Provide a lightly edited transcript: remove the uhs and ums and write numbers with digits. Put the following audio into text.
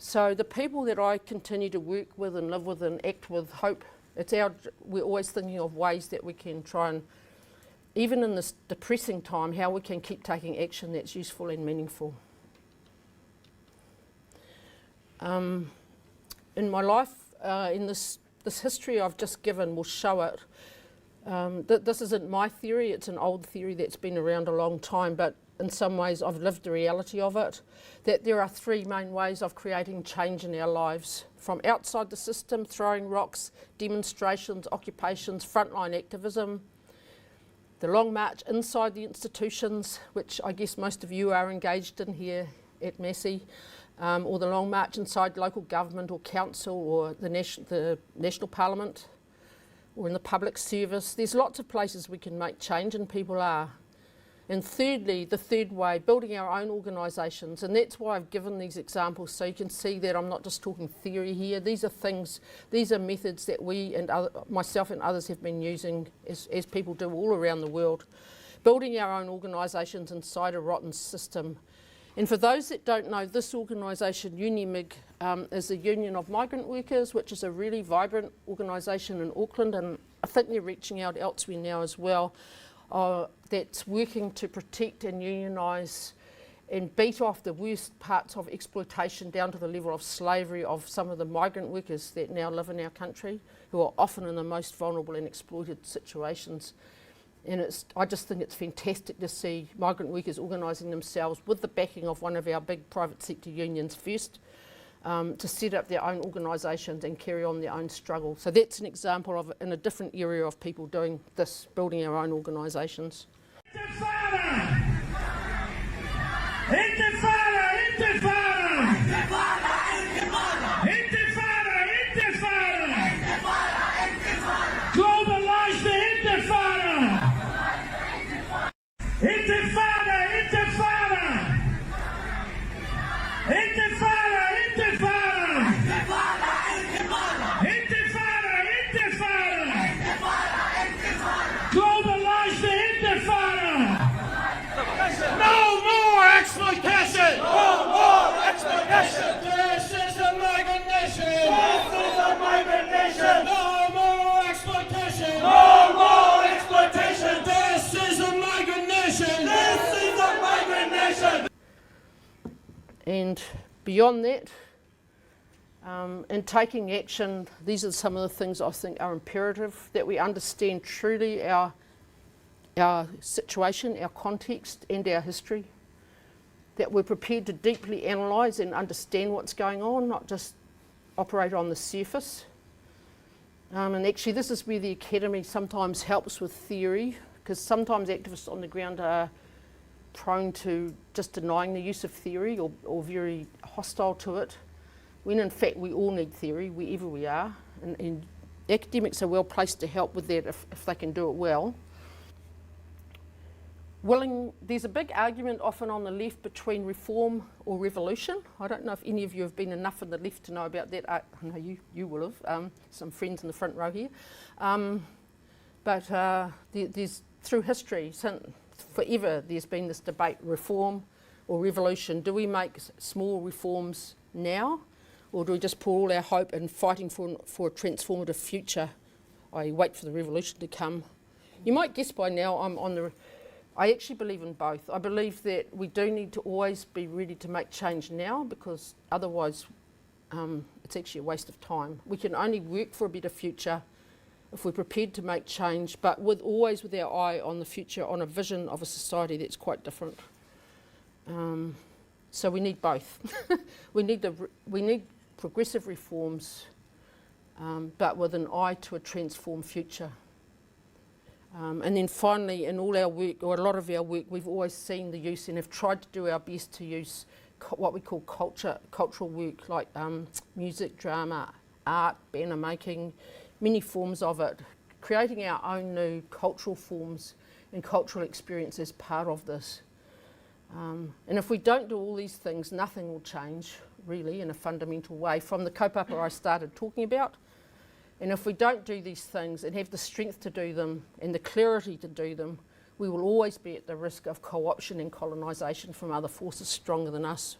So the people that I continue to work with and live with and act with hope, we're always thinking of ways that we can try and, even in this depressing time, how we can keep taking action that's useful and meaningful. In my life, in this history I've just given will show it. This isn't my theory, it's an old theory that's been around a long time, but in some ways I've lived the reality of it, that there are three main ways of creating change in our lives. From outside the system, throwing rocks, demonstrations, occupations, frontline activism. The long march inside the institutions, which I guess most of you are engaged in here at Massey, or the long march inside local government or council or the National Parliament, or in the public service. There's lots of places we can make change, and people are. And thirdly, the third way, building our own organisations, and that's why I've given these examples, so you can see that I'm not just talking theory here. These are methods that we and myself and others have been using as people do all around the world. Building our own organisations inside a rotten system. And for those that don't know, this organisation, UNIMIG, is the Union of Migrant Workers, which is a really vibrant organisation in Auckland, and I think they're reaching out elsewhere now as well, that's working to protect and unionise and beat off the worst parts of exploitation down to the level of slavery of some of the migrant workers that now live in our country, who are often in the most vulnerable and exploited situations. And I just think it's fantastic to see migrant workers organising themselves with the backing of one of our big private sector unions first, to set up their own organisations and carry on their own struggle. So that's an example of, in a different area, of people doing this, building our own organisations. Intifada! Intifada! Intifada! Intifada! Intifada! Intifada! Intifada! Globalize the Intifada! Intifada! Intifada! Intifada! No more exploitation! No more exploitation! This is a migrant nation! This is a migrant nation! No more exploitation! No more exploitation! This is a migrant nation! This is a migrant nation! And beyond that, in taking action, these are some of the things I think are imperative, that we understand truly our situation, our context and our history, that we're prepared to deeply analyse and understand what's going on, not just operate on the surface. And actually this is where the Academy sometimes helps with theory, because sometimes activists on the ground are prone to just denying the use of theory or very hostile to it, when in fact we all need theory wherever we are, and academics are well placed to help with that if they can do it well. There's a big argument often on the left between reform or revolution. I don't know if any of you have been enough in the left to know about that. I know you will have, some friends in the front row here. But there's, through history, forever there's been this debate, reform or revolution. Do we make small reforms now, or do we just put all our hope in fighting for a transformative future? I wait for the revolution to come. You might guess by now I actually believe in both. I believe that we do need to always be ready to make change now, because otherwise it's actually a waste of time. We can only work for a better future if we're prepared to make change, but always with our eye on the future, on a vision of a society that's quite different. So we need both. we need progressive reforms, but with an eye to a transformed future. And then finally, in all our work, or a lot of our work, we've always seen the use and have tried to do our best to use what we call cultural work, like music, drama, art, banner making, many forms of it, creating our own new cultural forms and cultural experience as part of this. And if we don't do all these things, nothing will change, really, in a fundamental way, from the kaupapa I started talking about. And if we don't do these things and have the strength to do them and the clarity to do them, we will always be at the risk of co-option and colonisation from other forces stronger than us.